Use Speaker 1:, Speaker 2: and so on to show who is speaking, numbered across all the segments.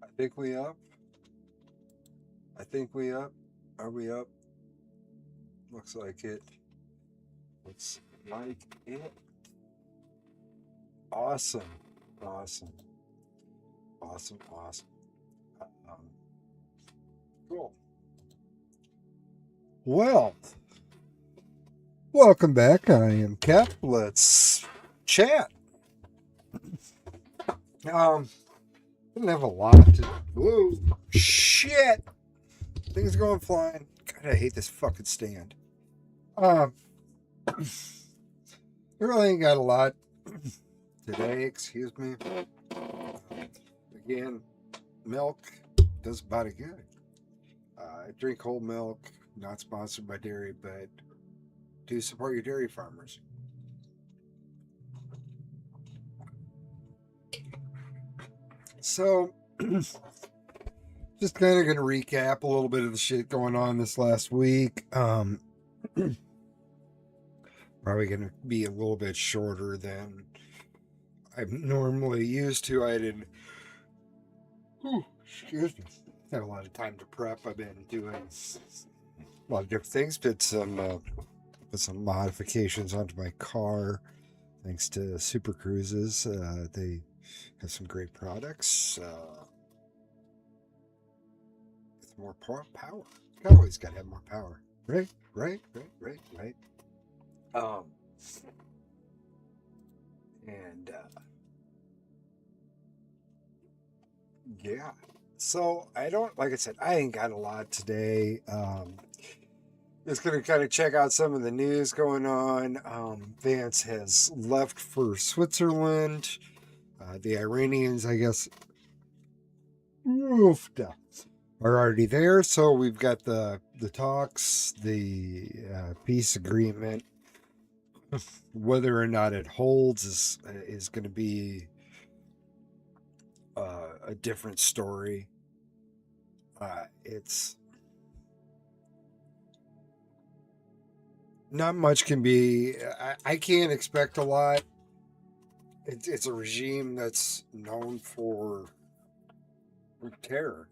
Speaker 1: I think we up. I think we up. Are we up? Looks like it. Looks like it. Awesome. Awesome. Awesome. Awesome. Um, cool. Well, welcome back. I am Cap. Let's chat. Didn't have a lot to. Whoa. Shit. Things going flying. God, I hate this fucking stand. Um, I really ain't got a lot today. Excuse me. Again, milk does about it good. I drink whole milk. Not sponsored by dairy, but do support your dairy farmers. So, just kind of going to recap a little bit of the shit going on this last week. Probably going to be a little bit shorter than I'm normally used to. I didn't. Excuse me. Have a lot of time to prep. I've been doing a lot of different things. Put some modifications onto my car, thanks to Super Cruises. They have some great products. With more power. You always got to have more power. Right. Um, and yeah. So I don't, like I said, I ain't got a lot today. Just gonna kind of check out some of the news going on. Vance has left for Switzerland. The Iranians, I guess, oofed, are already there. So we've got the talks, the peace agreement. Whether or not it holds is going to be a different story. It's not much can be. I can't expect a lot. It's a regime that's known for terror,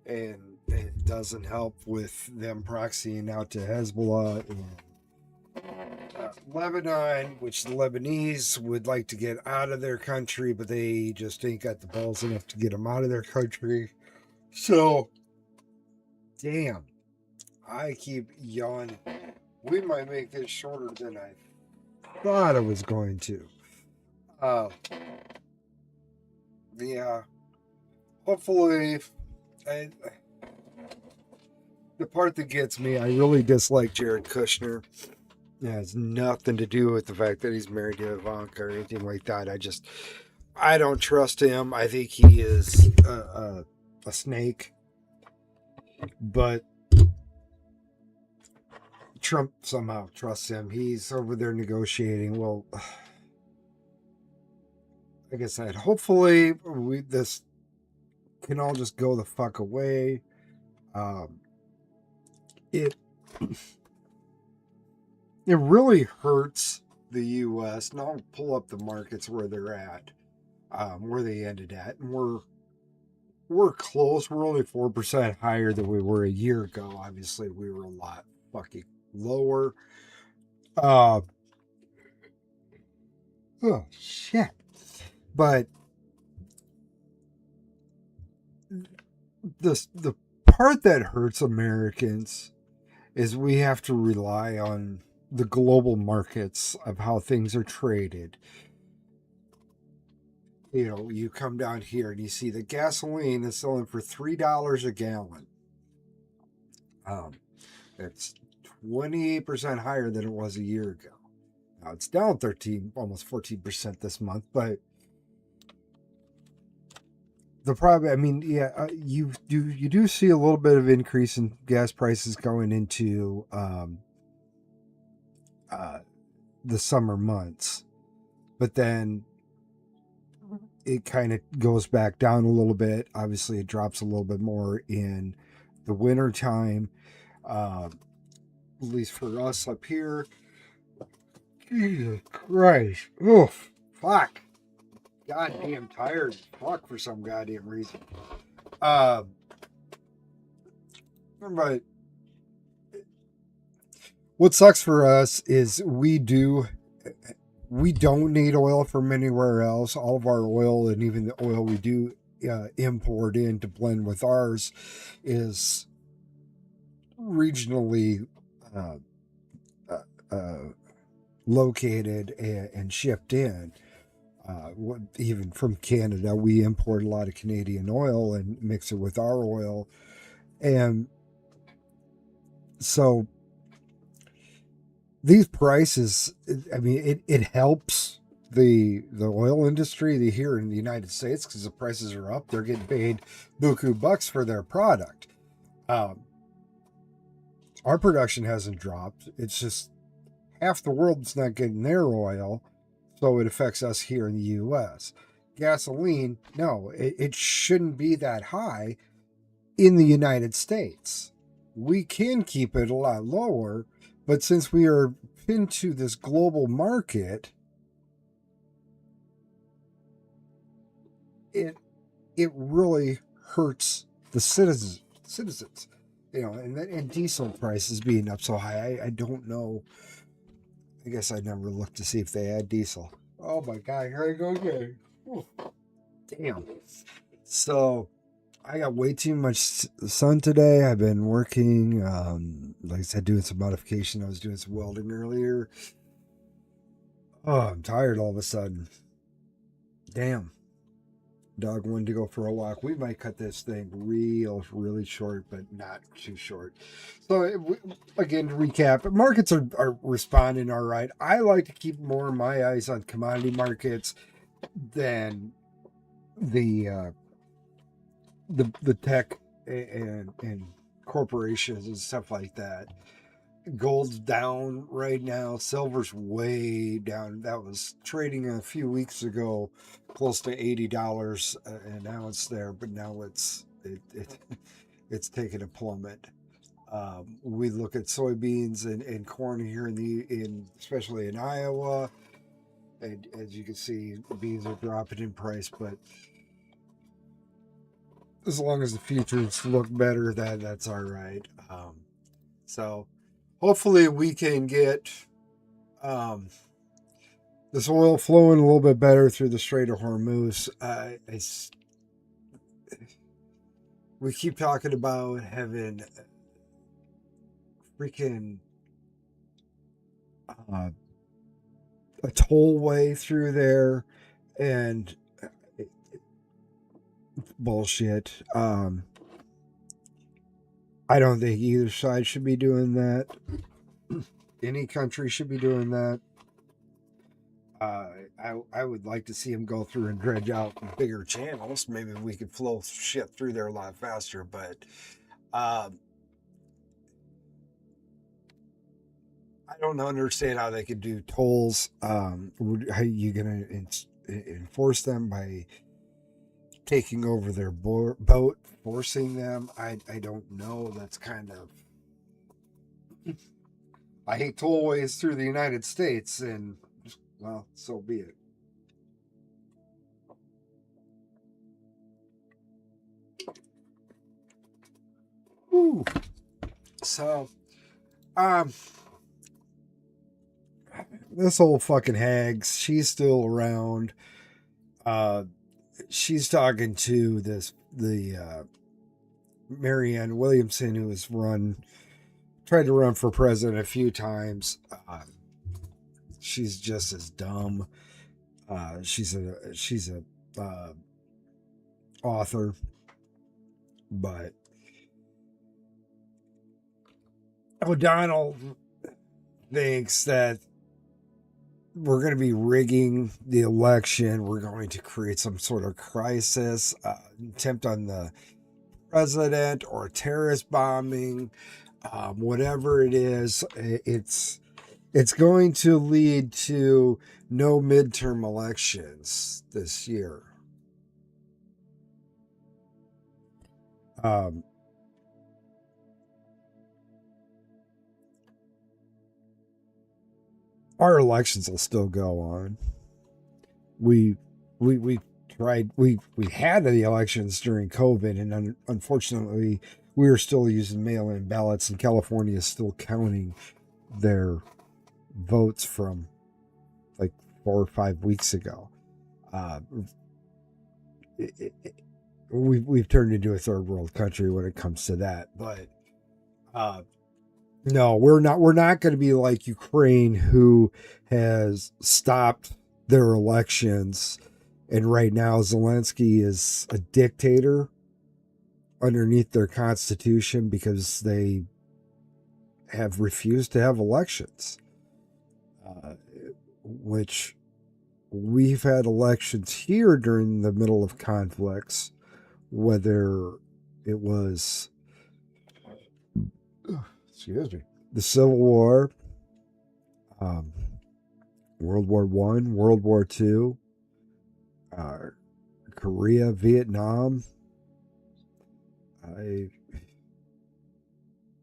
Speaker 1: and it doesn't help with them proxying out to Hezbollah and Lebanon, which the Lebanese would like to get out of their country, but they just ain't got the balls enough to get them out of their country. So, damn, I keep yawning. We might make this shorter than I thought I was going to. Yeah, hopefully, I, the part that gets me, I really dislike Jared Kushner. It has nothing to do with the fact that he's married to Ivanka or anything like that. I don't trust him. I think he is a snake. But Trump somehow trusts him. He's over there negotiating. Well, like I said, hopefully this can all just go the fuck away. It it really hurts the U.S. Now I'll pull up the markets where they're at, where they ended at, and we're close. We're only 4% higher than we were a year ago. Obviously, we were a lot fucking lower. Oh shit! But the part that hurts Americans is we have to rely on the global markets of how things are traded. You know, you come down here and you see the gasoline is selling for $3 a gallon. It's 28% higher than it was a year ago. Now it's down 13, almost 14% this month, but the problem, I mean, yeah, you do see a little bit of increase in gas prices going into the summer months, but then it kind of goes back down a little bit. Obviously, it drops a little bit more in the winter time, at least for us up here. Jesus Christ. Oof. Fuck. Goddamn tired. Fuck for some goddamn reason. Uh, but what sucks for us is we don't need oil from anywhere else. All of our oil and even the oil we do import in to blend with ours is regionally uh, uh, uh, located and shipped in. Even from Canada, we import a lot of Canadian oil and mix it with our oil. And so these prices, I mean, it helps the oil industry here in the United States because the prices are up. They're getting paid buku bucks for their product. Um, our production hasn't dropped. It's just half the world's not getting their oil, so it affects us here in the U.S. Gasoline, no, it shouldn't be that high in the United States. We can keep it a lot lower, but since we are into this global market, it it really hurts the citizens. You know, and diesel prices being up so high, I don't know. I guess I never looked to see if they had diesel. Oh my god, here I go again. Ooh, damn. So I got way too much sun today. I've been working, like I said, doing some modification. I was doing some welding earlier. Oh, I'm tired all of a sudden. Damn. Dog wanted to go for a walk. We might cut this thing really short, but not too short. So, again, to recap, markets are responding all right. I like to keep more of my eyes on commodity markets than the the tech and corporations and stuff like that. Gold's down right now. Silver's way down. That was trading a few weeks ago, close to $80 an ounce there, but now it's taken a plummet. We look at soybeans and corn here in especially in Iowa, and as you can see, beans are dropping in price, but as long as the futures look better, that's all right. So hopefully we can get um, this oil flowing a little bit better through the Strait of Hormuz. We keep talking about having freaking uh, a tollway through there, and bullshit. I don't think either side should be doing that. Any country should be doing that. I would like to see him go through and dredge out bigger channels. Maybe we could flow shit through there a lot faster. But I don't understand how they could do tolls. How you gonna enforce them by taking over their boat, forcing them? I don't know. That's kind of. I hate tollways through the United States, and well, so be it. Whew. So, um, this old fucking hags, she's still around. Uh, she's talking to the Marianne Williamson, who has tried to run for president a few times. She's just as dumb. She's a author, but O'Donnell thinks that we're going to be rigging the election. We're going to create some sort of crisis, attempt on the president or terrorist bombing, whatever it is. It's going to lead to no midterm elections this year. Our elections will still go on. We tried. We had the elections during COVID, and unfortunately, we are still using mail-in ballots, and California is still counting their votes from like 4 or 5 weeks ago. Uh, we've turned into a third world country when it comes to that, but no, we're not. We're not going to be like Ukraine, who has stopped their elections, and right now Zelensky is a dictator underneath their constitution because they have refused to have elections. Which we've had elections here during the middle of conflicts, whether it was, excuse me, the Civil War, World War I, World War II, Korea, Vietnam.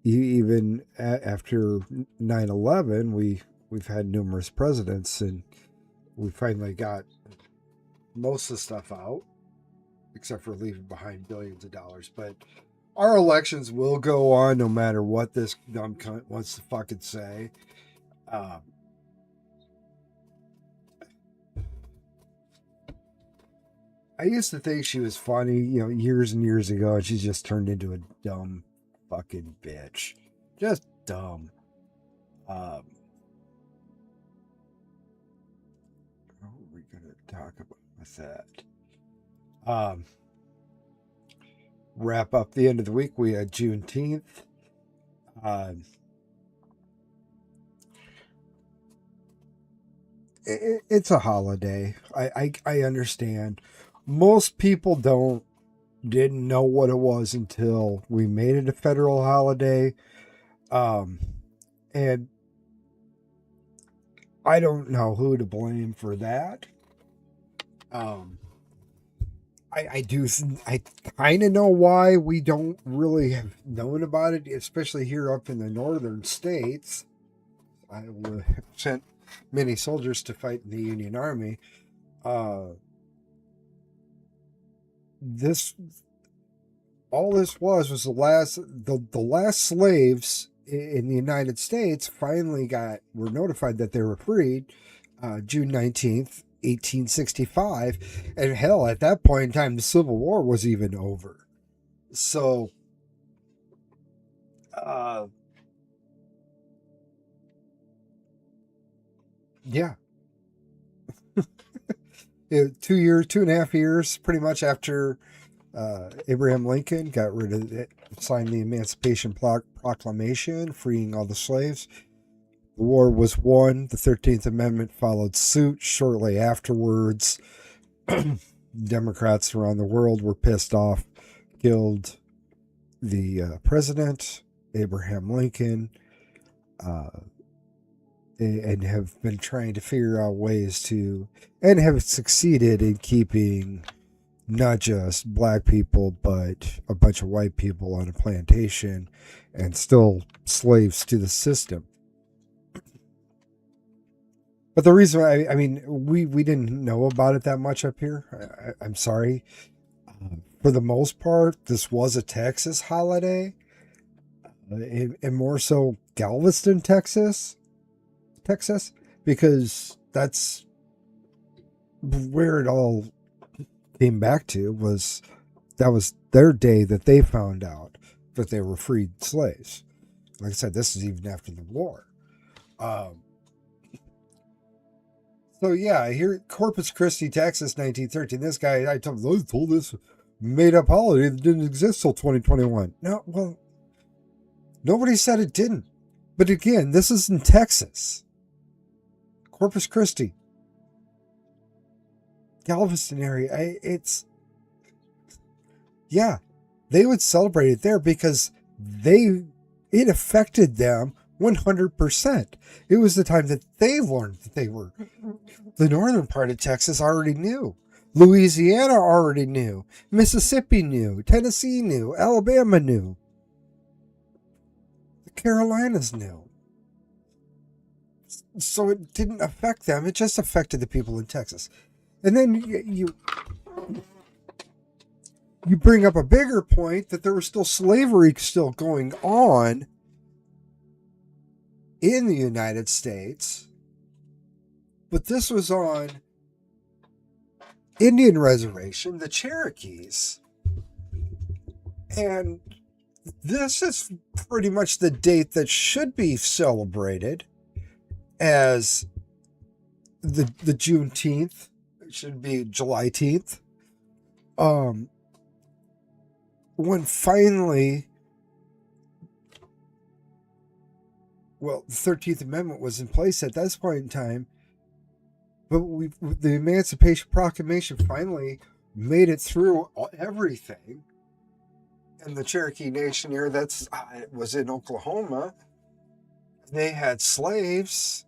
Speaker 1: Even after 9/11, we've had numerous presidents, and we finally got most of the stuff out, except for leaving behind billions of dollars. But our elections will go on no matter what this dumb cunt wants to fucking say. I used to think she was funny, years and years ago, and she's just turned into a dumb fucking bitch. Just dumb. What are we gonna talk about with that? Wrap up the end of the week. We had Juneteenth. It's a holiday. I understand. Most people didn't know what it was until we made it a federal holiday. And I don't know who to blame for that. I kind of know why we don't really have known about it, especially here up in the northern states. I sent many soldiers to fight in the Union Army. This was the last slaves in the United States finally were notified that they were freed June 19th, 1865, and hell, at that point in time the Civil War was even over. So yeah. 2.5 years pretty much after Abraham Lincoln got rid of it, signed the Emancipation Proclamation, freeing all the slaves. The war was won. The 13th Amendment followed suit shortly afterwards. Democrats around the world were pissed off, killed the president, Abraham Lincoln, and have been trying to figure out ways to, and have succeeded in keeping not just black people, but a bunch of white people on a plantation and still slaves to the system. But the reason I mean, we didn't know about it that much up here. I'm sorry. For the most part, this was a Texas holiday, and more so Galveston, Texas, because that's where it all came back to. That was their day that they found out that they were freed slaves. Like I said, this is even after the war. So yeah, here Corpus Christi, Texas, 1913. This guy, I told this made up holiday that didn't exist till 2021. No, well, nobody said it didn't. But again, this is in Texas. Corpus Christi, Galveston area. They would celebrate it there because it affected them 100%. It was the time that they learned that they were. The northern part of Texas already knew. Louisiana already knew. Mississippi knew. Tennessee knew. Alabama knew. The Carolinas knew. So it didn't affect them. It just affected the people in Texas. And then You bring up a bigger point that there was still slavery still going on in the United States, but this was on Indian reservation, the Cherokees. And this is pretty much the date that should be celebrated as the Juneteenth. It should be July 10th. When finally, well, the 13th Amendment was in place at this point in time, but the Emancipation Proclamation finally made it through everything. And the Cherokee Nation here, it was in Oklahoma, they had slaves,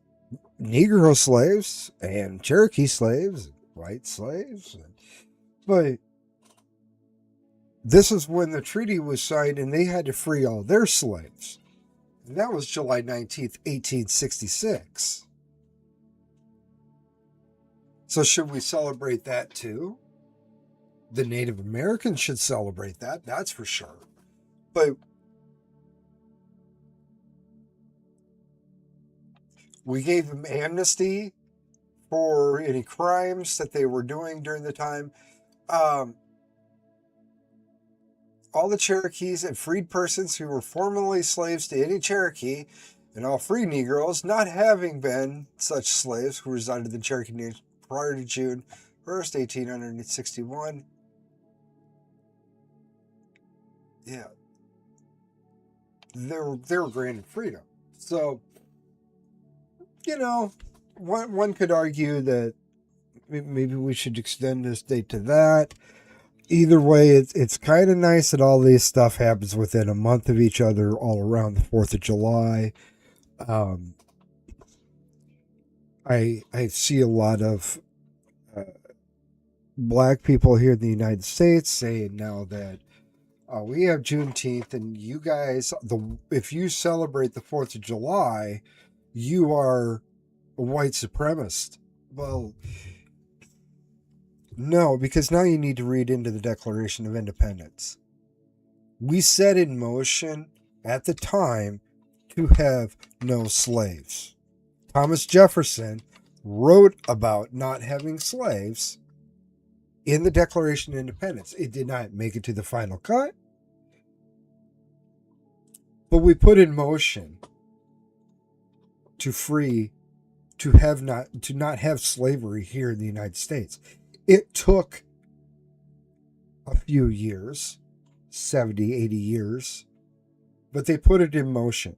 Speaker 1: Negro slaves, and Cherokee slaves, white slaves. But this is when the treaty was signed and they had to free all their slaves. And that was July 19th, 1866. So should we celebrate that too? The Native Americans should celebrate that, that's for sure. But we gave them amnesty for any crimes that they were doing during the time. All the Cherokees and freed persons who were formerly slaves to any Cherokee, and all free Negroes not having been such slaves who resided in the Cherokee Nation prior to June 1st, 1861. Yeah. They were granted freedom. So, one could argue that maybe we should extend this date to that. Either way, it's kind of nice that all this stuff happens within a month of each other, all around the 4th of July. I see a lot of black people here in the United States saying now that we have Juneteenth, and you guys, if you celebrate the 4th of July, you are a white supremacist. Well, no, because now you need to read into the Declaration of Independence. We set in motion at the time to have no slaves. Thomas Jefferson wrote about not having slaves in the Declaration of Independence. It did not make it to the final cut, but we put in motion to not have slavery here in the United States. It took a few years, 70, 80 years, but they put it in motion.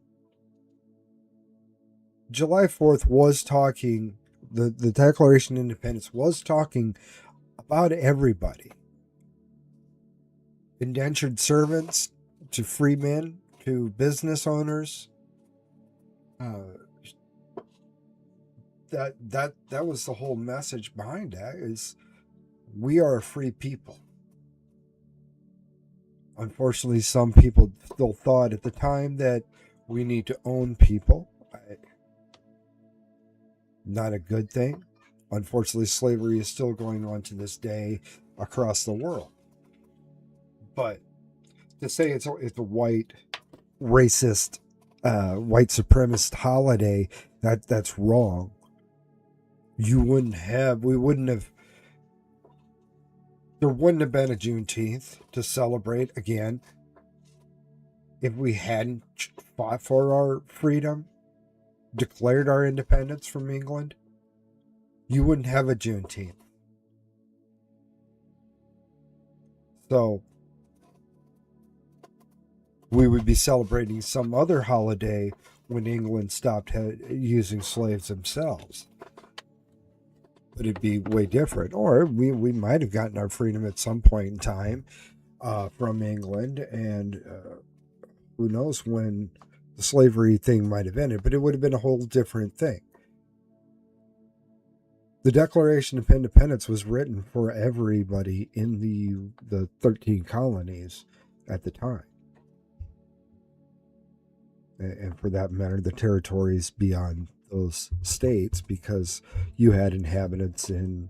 Speaker 1: July 4th was talking, the Declaration of Independence was talking about everybody. Indentured servants, to free men, to business owners. That was the whole message behind that, is we are a free people. Unfortunately, some people still thought at the time that we need to own people. Not a good thing. Unfortunately, slavery is still going on to this day across the world. But to say it's a white, racist, white supremacist holiday, that's wrong. We wouldn't have been a Juneteenth to celebrate again if we hadn't fought for our freedom, declared our independence from England. You wouldn't have a Juneteenth. So we would be celebrating some other holiday when England stopped using slaves themselves. But it'd be way different. Or we might have gotten our freedom at some point in time from England, and who knows when the slavery thing might have ended, but it would have been a whole different thing. The Declaration of Independence was written for everybody in the 13 colonies at the time. And for that matter, the territories beyond those states, because you had inhabitants in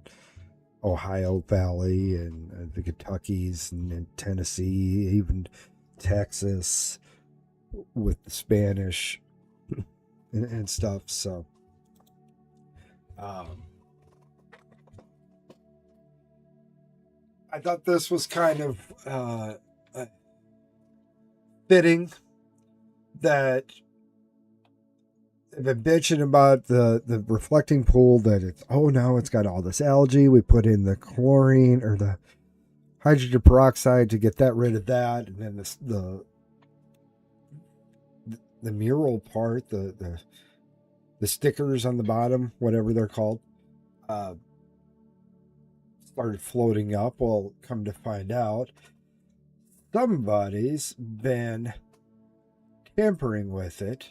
Speaker 1: Ohio Valley and the Kentuckys and Tennessee, even Texas with the Spanish and stuff. So, um, I thought this was kind of fitting that they've been bitching about the reflecting pool that it's, oh, now it's got all this algae. We put in the chlorine or the hydrogen peroxide to get that rid of that, and then the mural part, the stickers on the bottom, whatever they're called, uh, started floating up. Well, come to find out, somebody's been tampering with it,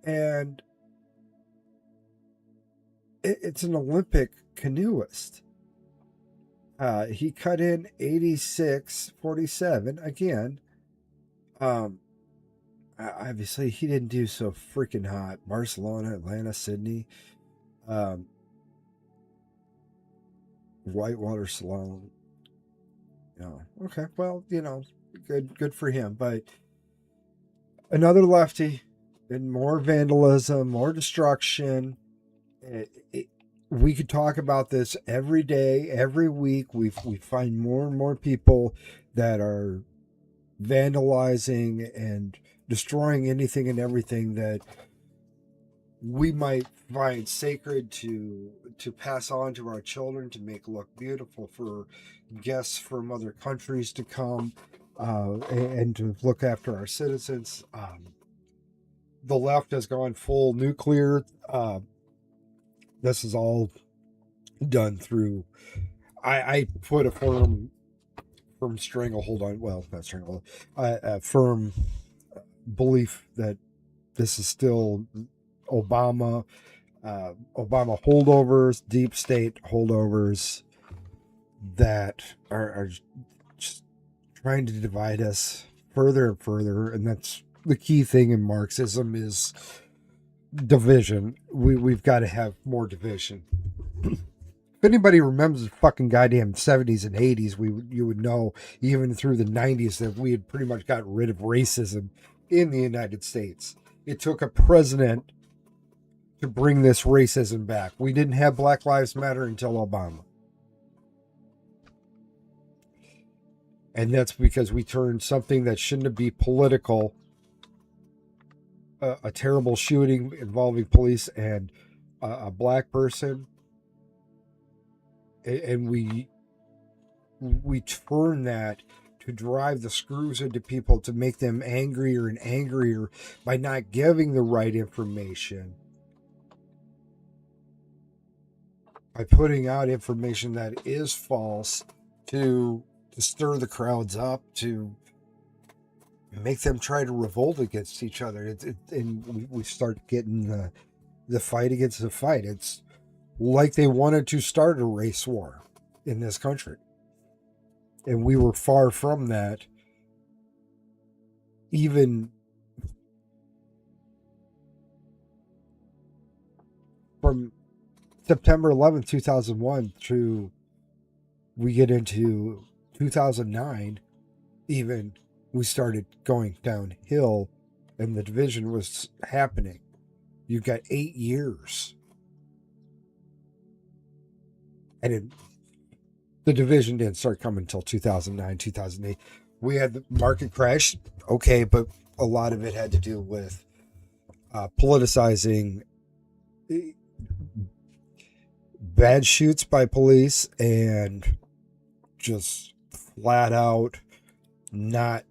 Speaker 1: and it's an Olympic canoeist. He cut in 86.47 again. Um, Obviously, he didn't do so freaking hot. Barcelona, Atlanta, Sydney, um, Whitewater Slalom. No, okay, well, good for him. But another lefty, and more vandalism, more destruction. We could talk about this every day, every week. We find more and more people that are vandalizing and destroying anything and everything that we might find sacred to pass on to our children, to make look beautiful for guests from other countries to come, and to look after our citizens. The left has gone full nuclear. This is all done through. I put a firm stranglehold on. Well, not stranglehold. A firm belief that this is still Obama holdovers, deep state holdovers that are just trying to divide us further and further. And that's the key thing in Marxism is division. We've got to have more division. If anybody remembers the fucking goddamn 70s and 80s, you would know even through the 90s that we had pretty much got rid of racism in the United States. It took a president to bring this racism back. We didn't have Black Lives Matter until Obama. And that's because we turned something that shouldn't be political, a terrible shooting involving police and a black person, and we turn that to drive the screws into people, to make them angrier and angrier by not giving the right information, by putting out information that is false, to stir the crowds up, to make them try to revolt against each other. And we start getting the fight against the fight. It's like they wanted to start a race war in this country. And we were far from that, even from September 11th, 2001 through we get into 2009, even we started going downhill and the division was happening. You've got 8 years. And the division didn't start coming until 2009, 2008. We had the market crash, okay, but a lot of it had to do with politicizing, bad shoots by police, and just flat out not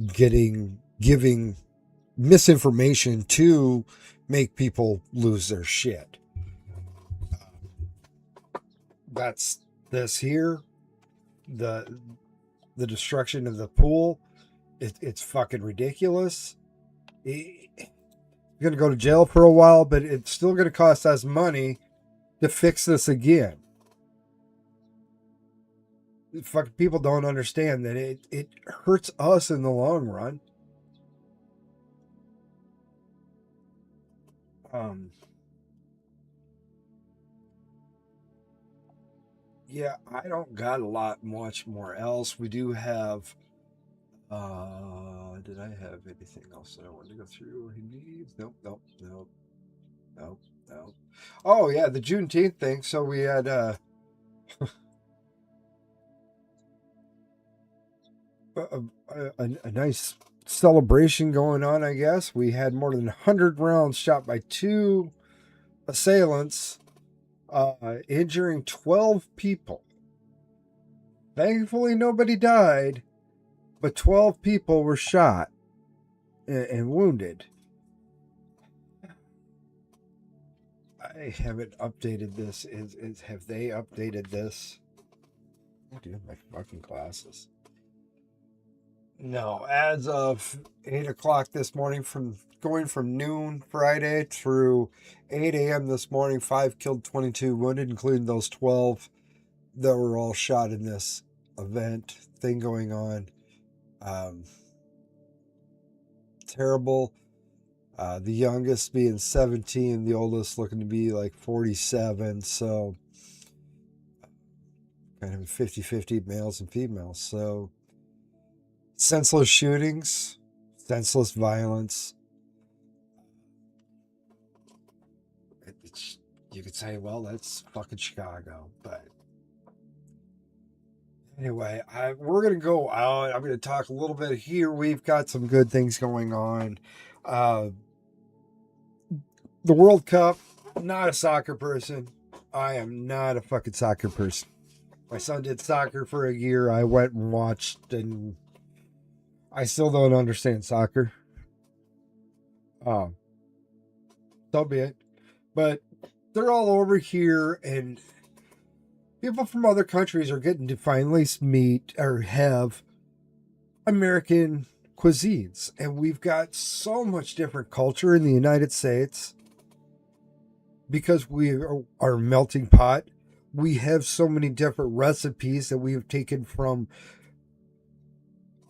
Speaker 1: giving misinformation to make people lose their shit. That's this here, the destruction of the pool. It's fucking ridiculous. You're gonna go to jail for a while, but it's still gonna cost us money to fix this again. Fucking people don't understand that it hurts us in the long run. Um, Yeah, I don't got a lot much more else. We do have did I have anything else that I wanted to go through? Nope, nope, nope, nope, nope. Oh yeah, the Juneteenth thing. So we had a nice celebration going on, I guess. We had more than 100 rounds shot by two assailants, injuring 12 people. Thankfully, nobody died, but 12 people were shot and wounded. I haven't updated this. Have they updated this? I do my fucking glasses. No, as of 8 o'clock this morning, from going from noon Friday through 8 a.m. this morning, 5 killed, 22 wounded, including those 12 that were all shot in this event thing going on. Terrible. The youngest being 17, the oldest looking to be like 47. So kind of 50-50 males and females. So senseless shootings, senseless violence. You could say, well, that's fucking Chicago. But anyway, we're going to go out. I'm going to talk a little bit here. We've got some good things going on. The World Cup, not a soccer person. I am not a fucking soccer person. My son did soccer for a year. I went and watched, and I still don't understand soccer. So be it. But they're all over here, and people from other countries are getting to finally meet or have American cuisines. And we've got so much different culture in the United States. Because we are a melting pot, we have so many different recipes that we have taken from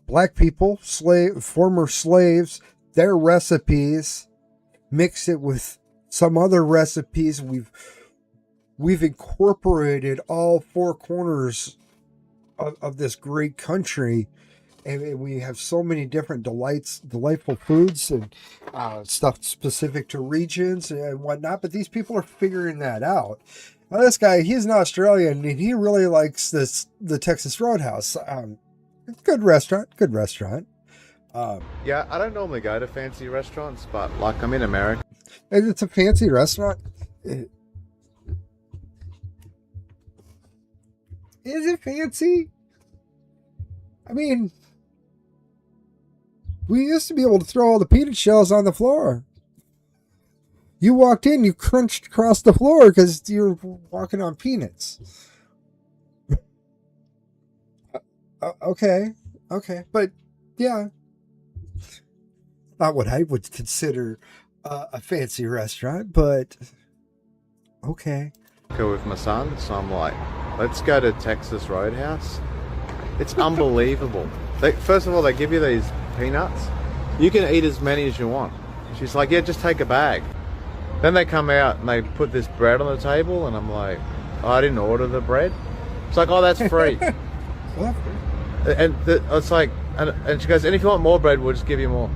Speaker 1: black people, former slaves, their recipes, mix it with some other recipes. We've incorporated all four corners of this great country, and we have so many different delightful foods and stuff specific to regions and whatnot. But these people are figuring that out. Now, this guy, he's an Australian, and he really likes the Texas Roadhouse. Good restaurant.
Speaker 2: Yeah, I don't normally go to fancy restaurants, but like I'm in America.
Speaker 1: It's a fancy restaurant. Is it fancy? I mean, we used to be able to throw all the peanut shells on the floor. You walked in, you crunched across the floor because you're walking on peanuts. Okay. But yeah, not what I would consider a fancy restaurant, but okay.
Speaker 2: With my son, so I'm like, let's go to Texas Roadhouse. It's unbelievable. First of all, they give you these peanuts. You can eat as many as you want. She's like, yeah, just take a bag. Then they come out and they put this bread on the table, and I'm like, oh, I didn't order the bread. It's like, oh, that's free. It's like, and she goes, and if you want more bread, we'll just give you more.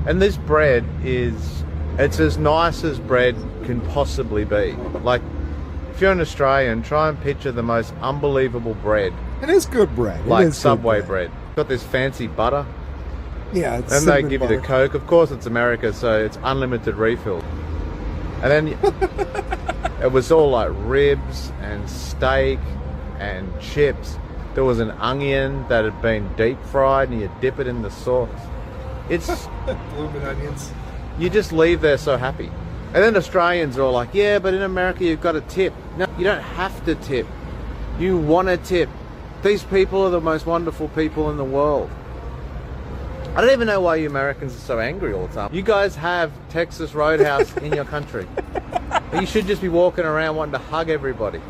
Speaker 2: And this bread it's as nice as bread can possibly be. Like, if you're an Australian, try and picture the most unbelievable bread.
Speaker 1: It is good bread.
Speaker 2: Like Subway bread. Got this fancy butter.
Speaker 1: Yeah, it's
Speaker 2: and they give you the Coke. Of course, it's America, so it's unlimited refill. And then it was all like ribs and steak and chips. There was an onion that had been deep fried, and you dip it in the sauce. It's
Speaker 1: blooming onions.
Speaker 2: You just leave there so happy. And then Australians are all like, yeah, but in America you've got to tip. No, you don't have to tip. You want to tip. These people are the most wonderful people in the world. I don't even know why you Americans are so angry all the time. You guys have Texas Roadhouse in your country. You should just be walking around wanting to hug everybody.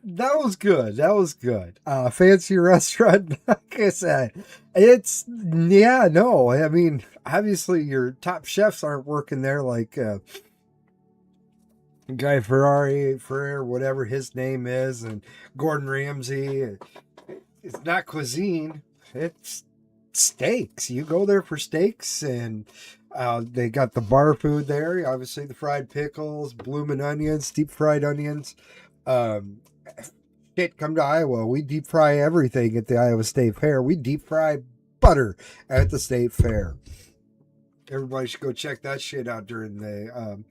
Speaker 1: That was good. That was good. Fancy restaurant. Like I said, it's yeah. No, I mean, obviously your top chefs aren't working there. Like Guy Ferrari, whatever his name is, and Gordon Ramsay. It's not cuisine. It's steaks. You go there for steaks, and they got the bar food there. Obviously, the fried pickles, bloomin' onions, deep fried onions. Um, Shit, come to Iowa. We deep fry everything at the Iowa State Fair. We deep fry butter at the state fair. Everybody should go check that shit out during the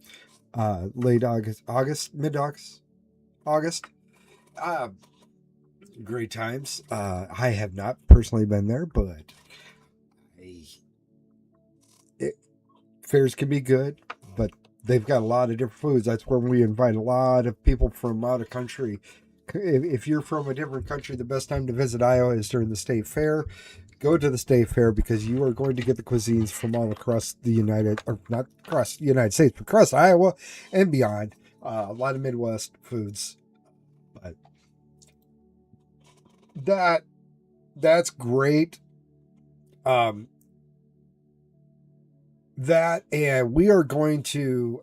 Speaker 1: late mid August. Uh, Great times. I have not personally been there, but fairs can be good, but they've got a lot of different foods. That's where we invite a lot of people from out of country. If you're from a different country, the best time to visit Iowa is during the state fair. Go to the state fair because you are going to get the cuisines from all across the not across the United States, but across Iowa and beyond. A lot of Midwest foods. But that's great. That, and we are going to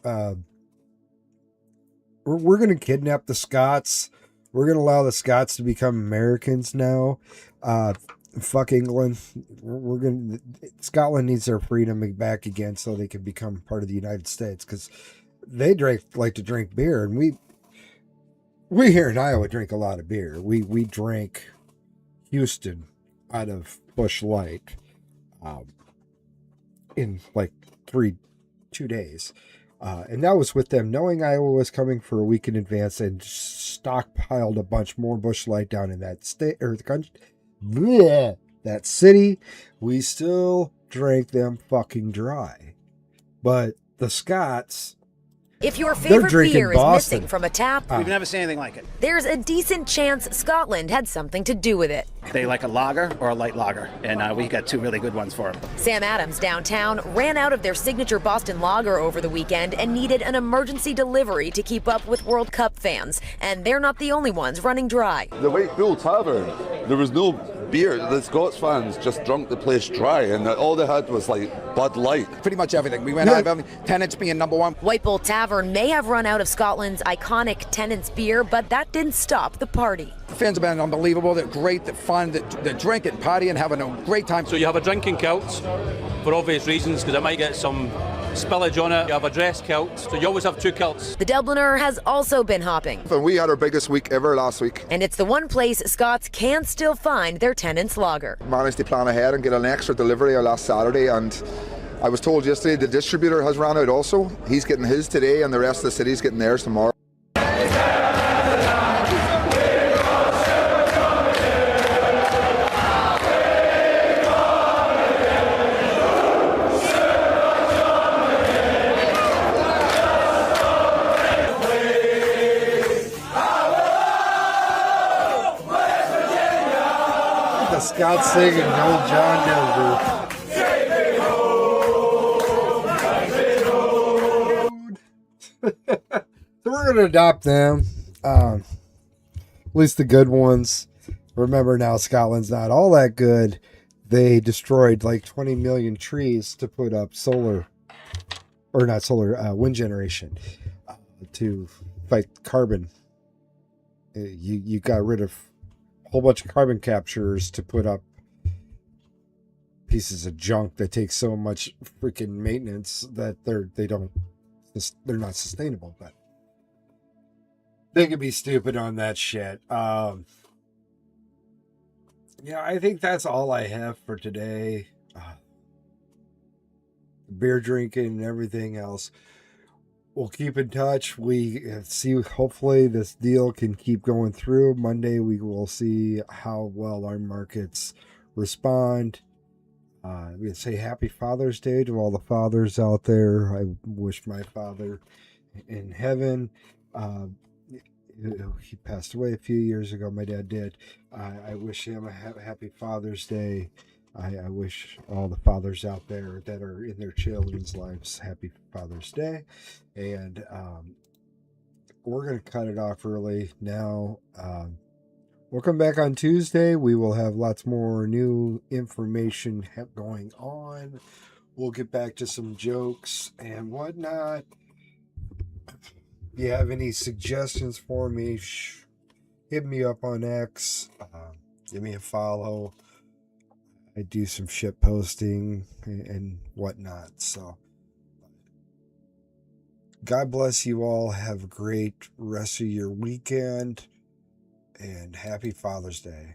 Speaker 1: we're going to kidnap the Scots. We're going to allow the Scots to become Americans now. Fuck England. Scotland needs their freedom back again so they can become part of the United States, because they like to drink beer, and we here in Iowa drink a lot of beer. We drank Houston out of Busch Light in like 2 days. And that was with them knowing Iowa was coming for a week in advance, and stockpiled a bunch more Busch Light down in that state or the country. Bleh, that city. We still drank them fucking dry. But the Scots,
Speaker 3: if your
Speaker 1: they're
Speaker 3: favorite
Speaker 1: drinking
Speaker 3: beer is
Speaker 1: Boston.
Speaker 3: missing from a tap,
Speaker 4: We've never seen anything like it.
Speaker 3: there's a decent chance Scotland had something to do with it.
Speaker 4: They like a lager or a light lager, and we got two really good ones for them.
Speaker 3: Sam Adams downtown ran out of their signature Boston lager over the weekend and needed an emergency delivery to keep up with World Cup fans. And they're not the only ones running dry.
Speaker 5: The White Bull Tavern, there was no beer. The Scots fans just drunk the place dry, and all they had was like Bud Light.
Speaker 6: Pretty much everything. We went out of Tennant's being number one.
Speaker 3: White Bull Tavern may have run out of Scotland's iconic Tennant's beer, but that didn't stop the party.
Speaker 6: The fans have been unbelievable. They're great. They're fun. They're drinking, partying, having a great time.
Speaker 7: So you have a drinking kilt for obvious reasons, because it might get some spillage on it. You have a dress kilt, so you always have two kilts.
Speaker 3: The Dubliner has also been hopping.
Speaker 8: And we had our biggest week ever last week.
Speaker 3: And it's the one place Scots can still find their Tennant's lager.
Speaker 8: Managed to plan ahead and get an extra delivery last Saturday, and I was told yesterday the distributor has ran out also. He's getting his today, and the rest of the city's getting theirs tomorrow.
Speaker 1: The Scots singing "No John Denver." So we're going to adopt them, at least the good ones. Remember now, Scotland's not all that good. They destroyed like 20 million trees to put up wind generation to fight carbon. You got rid of a whole bunch of carbon capturers to put up pieces of junk that take so much freaking maintenance that they're not sustainable, but they can be stupid on that shit. Yeah, I think that's all I have for today. Beer drinking and everything else. We'll keep in touch. We see, hopefully this deal can keep going through. Monday we will see how well our markets respond. We'd say happy Father's Day to all the fathers out there. I wish my father in heaven, he passed away a few years ago. My dad did. I wish him a happy Father's Day. I wish all the fathers out there that are in their children's lives happy Father's Day. And we're going to cut it off early now. We'll come back on Tuesday. We will have lots more new information going on. We'll get back to some jokes and whatnot. If you have any suggestions for me, hit me up on X. Give me a follow. I do some shit posting and whatnot. So, God bless you all. Have a great rest of your weekend. And happy Father's Day.